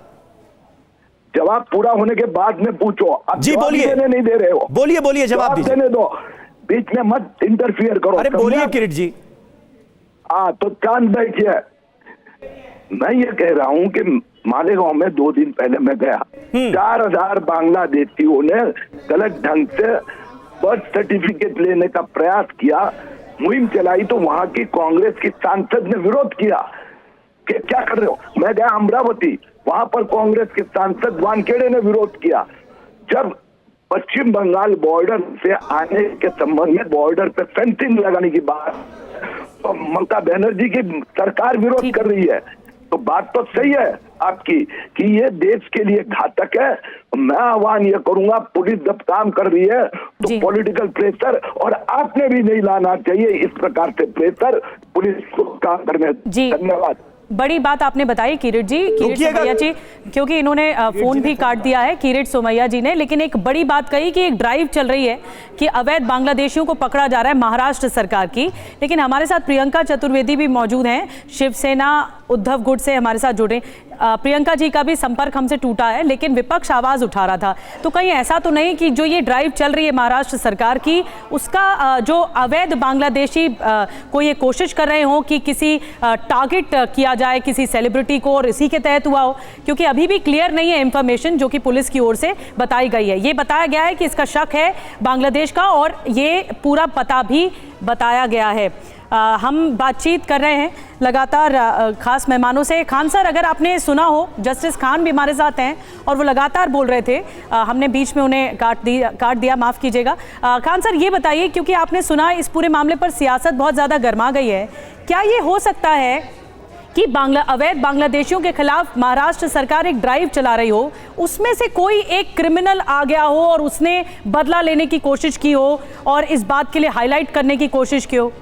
जवाब पूरा होने के बाद में पूछो। जी बोलिए, नहीं दे रहे हो, बोलिए, जवाब दीजिए। देने दो, बीच में मत इंटरफियर करो। अरे बोलिए किरीट जी। हाँ, तो चांद बैठिए। मैं ये कह रहा हूँ कि मालेगांव में 2 दिन पहले मैं गया, 4000 बांग्लादेशियों ने गलत ढंग से बर्थ सर्टिफिकेट लेने का प्रयास किया, मुहिम चलाई, तो वहां की कांग्रेस की सांसद ने विरोध किया कि क्या कर रहे हो। मैं गया अमरावती, वहां पर कांग्रेस के सांसद वानखेड़े ने विरोध किया। जब पश्चिम बंगाल बॉर्डर से आने के संबंध में बॉर्डर पे फेंसिंग लगाने की बात तो ममता बनर्जी की सरकार विरोध कर रही है। तो बात तो सही है आपकी कि ये देश के लिए घातक है। मैं आह्वान ये करूंगा, पुलिस जब काम कर रही है तो पॉलिटिकल प्रेशर और आपने भी नहीं लाना चाहिए इस प्रकार से प्रेशर पुलिस को काम करने। धन्यवाद। बड़ी बात आपने बताई किरीट जी, किरीट सोमैया जी, क्योंकि इन्होंने फोन भी काट दिया है किरीट सोमैया जी ने, लेकिन एक बड़ी बात कही कि एक ड्राइव चल रही है कि अवैध बांग्लादेशियों को पकड़ा जा रहा है महाराष्ट्र सरकार की। लेकिन हमारे साथ प्रियंका चतुर्वेदी भी मौजूद हैं, शिवसेना उद्धव गुट से हमारे साथ जुड़े। प्रियंका जी का भी संपर्क हमसे टूटा है, लेकिन विपक्ष आवाज उठा रहा था। तो कहीं ऐसा तो नहीं कि जो ये ड्राइव चल रही है महाराष्ट्र सरकार की, उसका जो अवैध बांग्लादेशी को ये कोशिश कर रहे हो कि किसी टारगेट किया जाए किसी सेलिब्रिटी को और इसी के तहत हुआ हो? क्योंकि अभी भी क्लियर नहीं है इंफॉर्मेशन जो कि पुलिस की ओर से बताई गई है। ये बताया गया है कि इसका शक है बांग्लादेश का और ये पूरा पता भी बताया गया है। हम बातचीत कर रहे हैं लगातार खास मेहमानों से। खान सर, अगर आपने सुना हो, जस्टिस खान भी हमारे साथ हैं और वो लगातार बोल रहे थे, हमने बीच में उन्हें काट दिया, माफ़ कीजिएगा। खान सर, ये बताइए, क्योंकि आपने सुना इस पूरे मामले पर सियासत बहुत ज़्यादा गर्मा गई है, क्या ये हो सकता है कि अवैध बांग्लादेशियों के खिलाफ महाराष्ट्र सरकार एक ड्राइव चला रही हो, उसमें से कोई एक क्रिमिनल आ गया हो और उसने बदला लेने की कोशिश की हो और इस बात के लिए हाईलाइट करने की कोशिश की हो?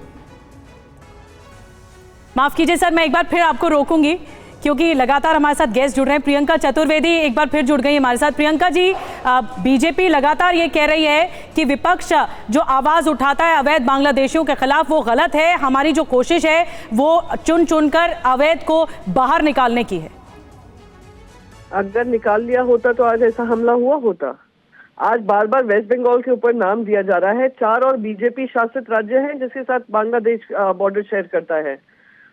माफ कीजिए सर, मैं एक बार फिर आपको रोकूंगी क्योंकि लगातार हमारे साथ गेस्ट जुड़ रहे हैं। प्रियंका चतुर्वेदी एक बार फिर जुड़ गई हमारे साथ। प्रियंका जी, बीजेपी लगातार ये कह रही है कि विपक्ष जो आवाज उठाता है अवैध बांग्लादेशियों के खिलाफ वो गलत है, हमारी जो कोशिश है वो चुन चुनकर अवैध को बाहर निकालने की है। अगर निकाल लिया होता तो आज ऐसा हमला हुआ होता? आज बार बार वेस्ट बंगाल के ऊपर नाम दिया जा रहा है। 4 और बीजेपी शासित राज्य हैं जिसके साथ बांग्लादेश बॉर्डर शेयर करता है।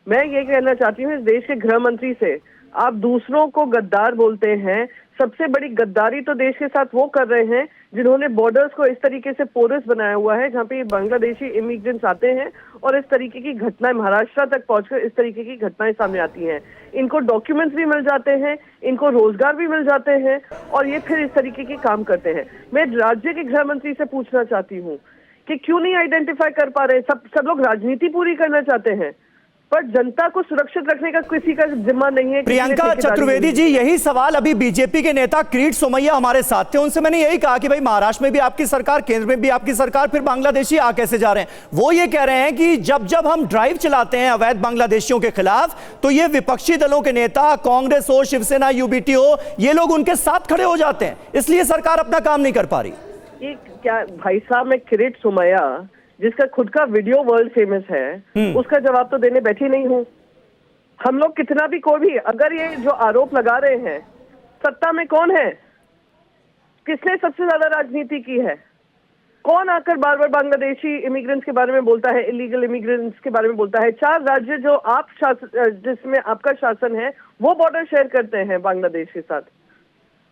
मैं ये कहना चाहती हूँ इस देश के गृह मंत्री से, आप दूसरों को गद्दार बोलते हैं। सबसे बड़ी गद्दारी तो देश के साथ वो कर रहे हैं जिन्होंने बॉर्डर्स को इस तरीके से पोरस बनाया हुआ है जहाँ पे बांग्लादेशी इमिग्रेंट्स आते हैं और इस तरीके की घटनाएं महाराष्ट्र तक पहुंचकर इस तरीके की घटनाएं सामने आती हैं। इनको डॉक्यूमेंट्स भी मिल जाते हैं, इनको रोजगार भी मिल जाते हैं और ये फिर इस तरीके के काम करते हैं। मैं राज्य के गृह मंत्री से पूछना चाहती हूँ कि क्यों नहीं आइडेंटिफाई कर पा रहे? सब लोग राजनीति पूरी करना चाहते हैं पर जनता को सुरक्षित रखने का किसी का जिम्मा नहीं है। प्रियंका चतुर्वेदी जी, यही सवाल अभी बीजेपी के नेता किरीट सोमैया हमारे साथ थे, उनसे मैंने यही कहा कि भाई महाराष्ट्र में भी आपकी सरकार, केंद्र में भी आपकी सरकार, फिर बांग्लादेशी आ कैसे जा रहे हैं? वो ये कह रहे हैं कि जब जब हम ड्राइव चलाते हैं अवैध बांग्लादेशियों के खिलाफ तो ये विपक्षी दलों के नेता, कांग्रेस हो, शिवसेना, यूबीटी हो, ये लोग उनके साथ खड़े हो जाते हैं, इसलिए सरकार अपना काम नहीं कर पा रही। क्या भाई साहब, मैं किरीट सोमैया जिसका खुद का वीडियो वर्ल्ड फेमस है उसका जवाब तो देने बैठी नहीं हूँ। हम लोग कितना भी कोई भी, अगर ये जो आरोप लगा रहे हैं, सत्ता में कौन है? किसने सबसे ज्यादा राजनीति की है? कौन आकर बार बार बांग्लादेशी इमिग्रेंट्स के बारे में बोलता है, इलीगल इमिग्रेंट्स के बारे में बोलता है? 4 राज्य जो आप जिसमें आपका शासन है वो बॉर्डर शेयर करते हैं बांग्लादेश के साथ।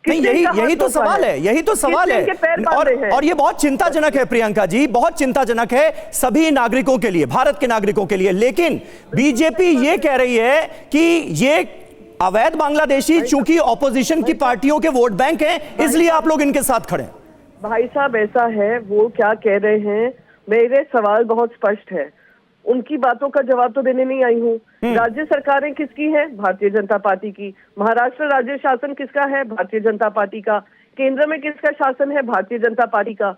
नहीं, यही तो सवाल है, यही तो सवाल है। और ये बहुत चिंताजनक है प्रियंका जी, बहुत चिंताजनक है सभी नागरिकों के लिए, भारत के नागरिकों के लिए। लेकिन बीजेपी ये कह रही है कि ये अवैध बांग्लादेशी चूंकि ऑपोजिशन की पार्टियों के वोट बैंक हैं, इसलिए आप लोग इनके साथ खड़े हैं। भाई साहब, ऐसा है, वो क्या कह रहे हैं, मेरे सवाल बहुत स्पष्ट है, उनकी बातों का जवाब तो देने नहीं आई हूँ। राज्य सरकारें किसकी हैं? भारतीय जनता पार्टी की। महाराष्ट्र राज्य शासन किसका है? भारतीय जनता पार्टी का। केंद्र में किसका शासन है? भारतीय जनता पार्टी का।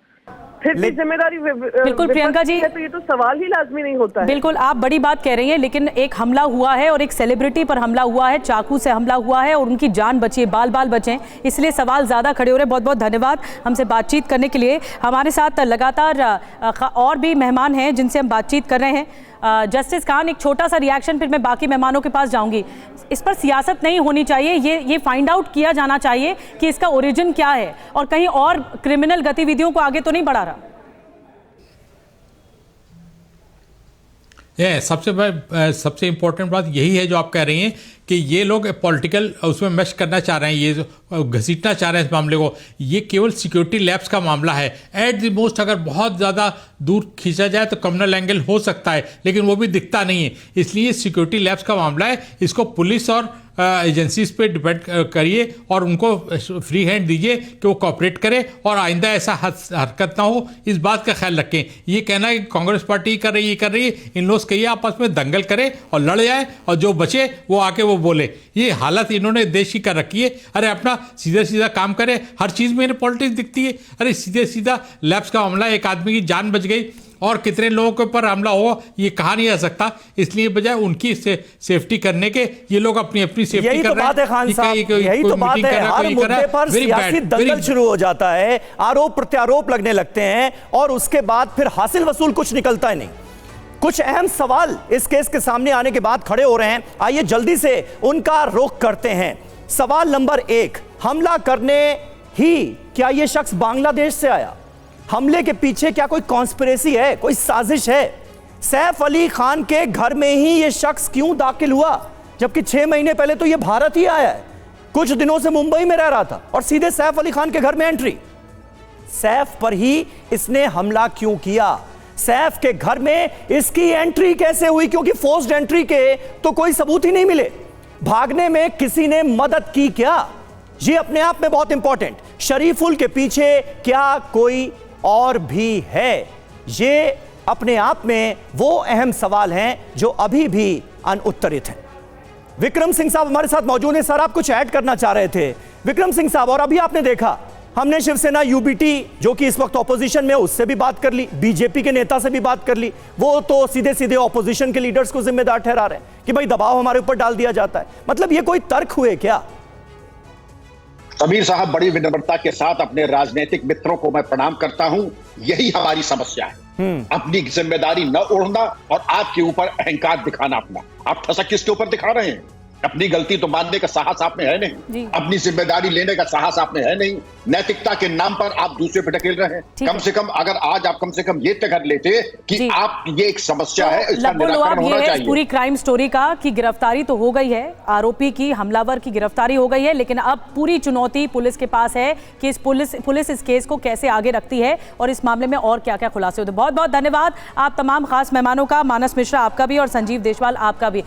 फिर भी जिम्मेदारी बिल्कुल प्रियंका जी, तो ये तो सवाल ही लाजमी नहीं होता है। बिल्कुल, आप बड़ी बात कह रही हैं, लेकिन एक हमला हुआ है और एक सेलिब्रिटी पर हमला हुआ है, चाकू से हमला हुआ है और उनकी जान बची है, बाल बाल बचे, इसलिए सवाल ज्यादा खड़े हो रहे हैं। बहुत बहुत धन्यवाद हमसे बातचीत करने के लिए। हमारे साथ लगातार और भी मेहमान हैं जिनसे हम बातचीत कर रहे हैं। जस्टिस खान, एक छोटा सा रिएक्शन, फिर मैं बाकी मेहमानों के पास जाऊंगी। इस पर सियासत नहीं होनी चाहिए, ये फाइंड आउट किया जाना चाहिए कि इसका ओरिजिन क्या है और कहीं और क्रिमिनल गतिविधियों को आगे तो नहीं बढ़ा रहा। सबसे इम्पोर्टेंट बात यही है जो आप कह रही हैं कि ये लोग पॉलिटिकल उसमें मैश करना चाह रहे हैं, ये जो घसीटना चाह रहे हैं इस मामले को। ये केवल सिक्योरिटी लैब्स का मामला है। एट द मोस्ट अगर बहुत ज़्यादा दूर खींचा जाए तो कम्युनल एंगल हो सकता है, लेकिन वो भी दिखता नहीं है। इसलिए सिक्योरिटी लैब्स का मामला है, इसको पुलिस और एजेंसीज पे डिपेंड करिए और उनको फ्री हैंड दीजिए कि वो कॉपरेट करे और आइंदा ऐसा हरकत ना हो, इस बात का ख्याल रखें। ये कहना है कि कांग्रेस पार्टी कर रही है, इन लोग कहिए आपस में दंगल करे और लड़ जाए और जो बचे वो आके वो बोले। ये हालत इन्होंने देश की कर रखी है। अरे अपना सीधा सीधा काम करे, हर चीज़ में इन्हें पॉलिटिक्स दिखती है। अरे सीधे सीधा लैब्स का मामला, एक आदमी की जान बच गई और कितने लोगों के ऊपर हमला हो ये कहा नहीं जा सकता, इसलिए बजाय उनकी सेफ्टी करने के ये लोग अपनी अपनी सेफ्टी यही कर तो रहे हैं। बात है खान साहब, यही तो बात है। हर मुद्दे पर सियासी दंगल शुरू हो जाता है, आरोप प्रत्यारोप लगने लगते हैं और उसके बाद फिर हासिल वसूल कुछ निकलता है नहीं। कुछ अहम सवाल इस केस के सामने आने के बाद खड़े हो रहे हैं, आइए जल्दी से उनका रुख करते हैं। सवाल नंबर 1, हमला करने ही क्या यह शख्स बांग्लादेश से आया? हमले के पीछे क्या कोई कॉन्स्पिरेसी है, कोई साजिश है? सैफ अली खान के घर में ही यह शख्स क्यों दाखिल हुआ, जबकि 6 महीने पहले तो यह भारत ही आया है, कुछ दिनों से मुंबई में रह रहा था और सीधे सैफ अली खान के घर में एंट्री। सैफ पर ही इसने हमला क्यों किया? सैफ के घर में इसकी एंट्री कैसे हुई? क्योंकि फोर्स्ड एंट्री के तो कोई सबूत ही नहीं मिले। भागने में किसी ने मदद की क्या? ये अपने आप में बहुत इंपॉर्टेंट। शरीफुल के पीछे क्या कोई और भी है? ये अपने आप में वो अहम सवाल हैं जो अभी भी अनुत्तरित हैं। विक्रम सिंह साहब हमारे साथ मौजूद हैं। सर, आप कुछ ऐड करना चाह रहे थे विक्रम सिंह साहब। और अभी आपने देखा, हमने शिवसेना यूबीटी जो कि इस वक्त ऑपोजिशन में, उससे भी बात कर ली, बीजेपी के नेता से भी बात कर ली। वो तो सीधे सीधे ऑपोजिशन के लीडर्स को जिम्मेदार ठहरा रहे हैं कि भाई दबाव हमारे ऊपर डाल दिया जाता है। मतलब ये कोई तर्क हुए क्या? समीर साहब, बड़ी विनम्रता के साथ अपने राजनीतिक मित्रों को मैं प्रणाम करता हूं। यही हमारी समस्या है, अपनी जिम्मेदारी न उड़ना और आपके ऊपर अहंकार दिखाना अपना। आप ठसक किसके ऊपर दिखा रहे हैं? अपनी गलती तो मानने का साहस आप में है नहीं, अपनी जिम्मेदारी लेने का साहस आप में है नहीं। नैतिकता के नाम पर आप दूसरे पे ढकेल रहे हैं। कम से कम अगर आज आप कम से कम ये तय कर लेते कि आप ये एक समस्या है, इसका निराकरण होना चाहिए। पूरी क्राइम स्टोरी का कि गिरफ्तारी तो हो गई है, आरोपी की, हमलावर की गिरफ्तारी हो गई है, लेकिन अब पूरी चुनौती पुलिस के पास है कि पुलिस इस केस को कैसे आगे रखती है और इस मामले में और क्या क्या खुलासे होते हैं। बहुत बहुत धन्यवाद आप तमाम खास मेहमानों का, मानस मिश्रा आपका भी और संजीव देशवाल आपका भी।